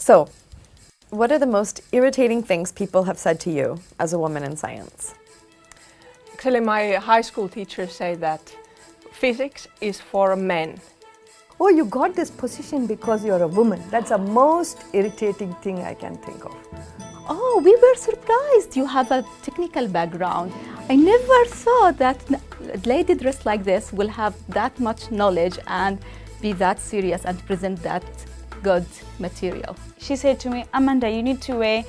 So, what are the most irritating things people have said to you as a woman in science? Actually, my high school teachers say that physics is for men. Oh, you got this position because you're a woman. That's the most irritating thing I can think of. Oh, we were surprised you have a technical background. I never thought that a lady dressed like this will have that much knowledge and be that serious and present that good material. She said to me, Amanda, you need to wear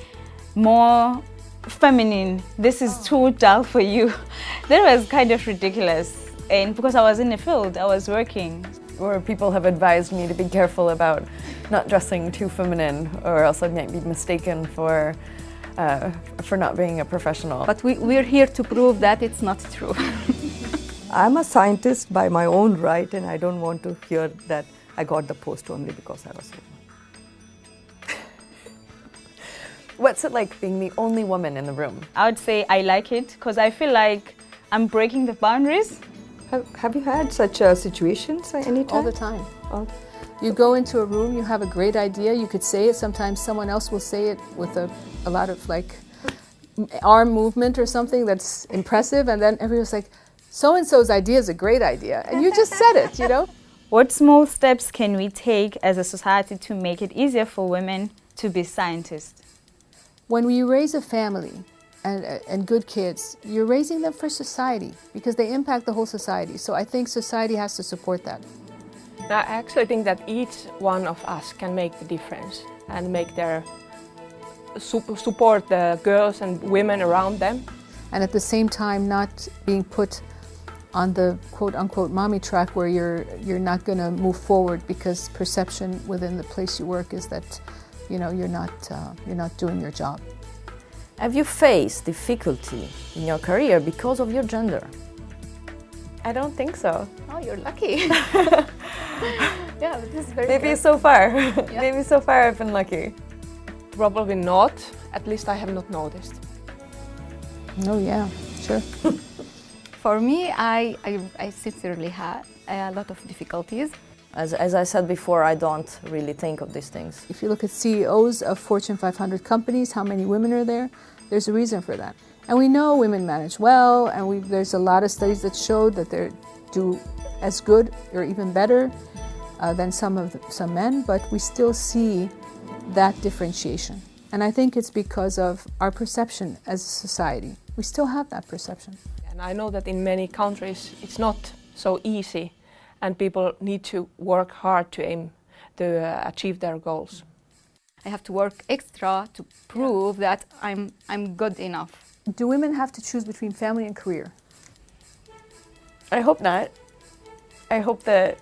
more feminine. This is too dull for you. That was kind of ridiculous. And because I was in the field, I was working. Or people have advised me to be careful about not dressing too feminine, or else I might be mistaken for not being a professional. But we're here to prove that it's not true. I'm a scientist by my own right, and I don't want to hear that I got the post only because I was a woman. What's it like being the only woman in the room? I would say I like it because I feel like I'm breaking the boundaries. Have you had such situations any time? All the time. Oh. You go into a room, you have a great idea, you could say it, sometimes someone else will say it with a lot of like arm movement or something that's impressive, and then everyone's like, so-and-so's idea is a great idea, and you just said it, you know? What small steps can we take as a society to make it easier for women to be scientists? When we raise a family and good kids, you're raising them for society because they impact the whole society. So I think society has to support that. I actually think that each one of us can make the difference and make their support the girls and women around them. And at the same time not being put on the quote-unquote mommy track where you're not going to move forward because perception within the place you work is that you're not doing your job. Have you faced difficulty in your career because of your gender? I don't think so. Oh, you're lucky. Yeah, this is very Maybe good. so far. Yeah. Maybe so far I've been lucky. Probably not, at least I have not noticed. Oh yeah, sure. For me, I sincerely had a lot of difficulties. As I said before, I don't really think of these things. If you look at CEOs of Fortune 500 companies, how many women are there? There's a reason for that. And we know women manage well, and there's a lot of studies that show that they do as good or even better than some men, but we still see that differentiation. And I think it's because of our perception as a society. We still have that perception. And I know that in many countries it's not so easy, and people need to work hard to aim to achieve their goals. I have to work extra to prove that I'm good enough. Do women have to choose between family and career? I hope not. I hope that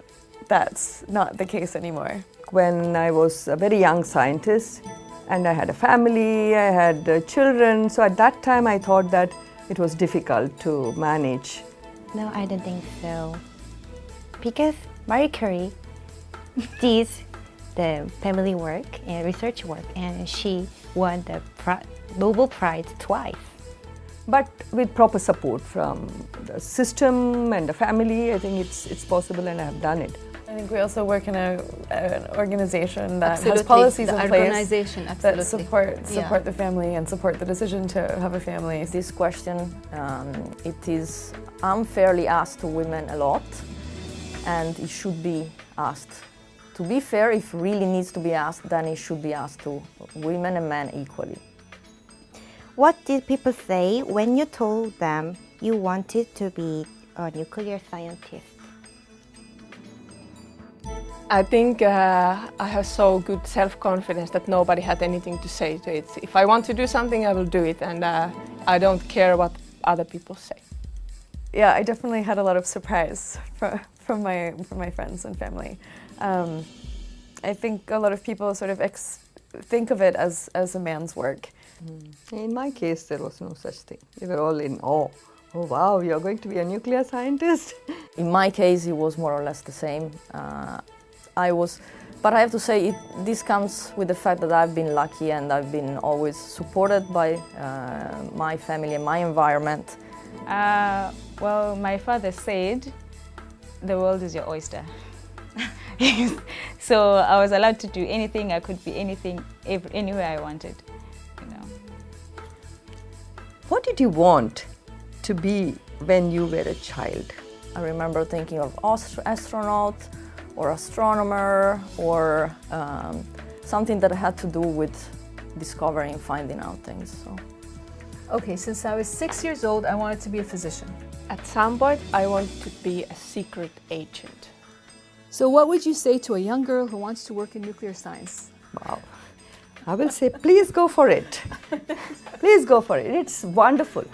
that's not the case anymore. When I was a very young scientist and I had a family, I had children, so at that time I thought that it was difficult to manage. No, I don't think so. Because Marie Curie did the family work and research work, and she won the Nobel Prize twice. But with proper support from the system and the family, I think it's possible, and I have done it. I think we also work in an organization that Absolutely. has policies The in place organization, that absolutely. support the family and support the decision to have a family. This question, it is unfairly asked to women a lot, and it should be asked. To be fair, if it really needs to be asked, then it should be asked to women and men equally. What did people say when you told them you wanted to be a nuclear scientist? I think I have so good self-confidence that nobody had anything to say to it. If I want to do something, I will do it, and I don't care what other people say. Yeah, I definitely had a lot of surprise from my friends and family. I think a lot of people sort of think of it as a man's work. In my case, there was no such thing. They were all in awe. Oh wow, you're going to be a nuclear scientist? In my case, it was more or less the same. But I have to say, this comes with the fact that I've been lucky and I've been always supported by my family and my environment. Well, my father said, the world is your oyster. So I was allowed to do anything. I could be anything, anywhere I wanted. You know. What did you want to be when you were a child? I remember thinking of astronaut or astronomer or something that had to do with discovering and finding out things. So. Okay, since I was 6 years old, I wanted to be a physician. At some point, I want to be a secret agent. So what would you say to a young girl who wants to work in nuclear science? Wow. I will say, please go for it. Please go for it. It's wonderful.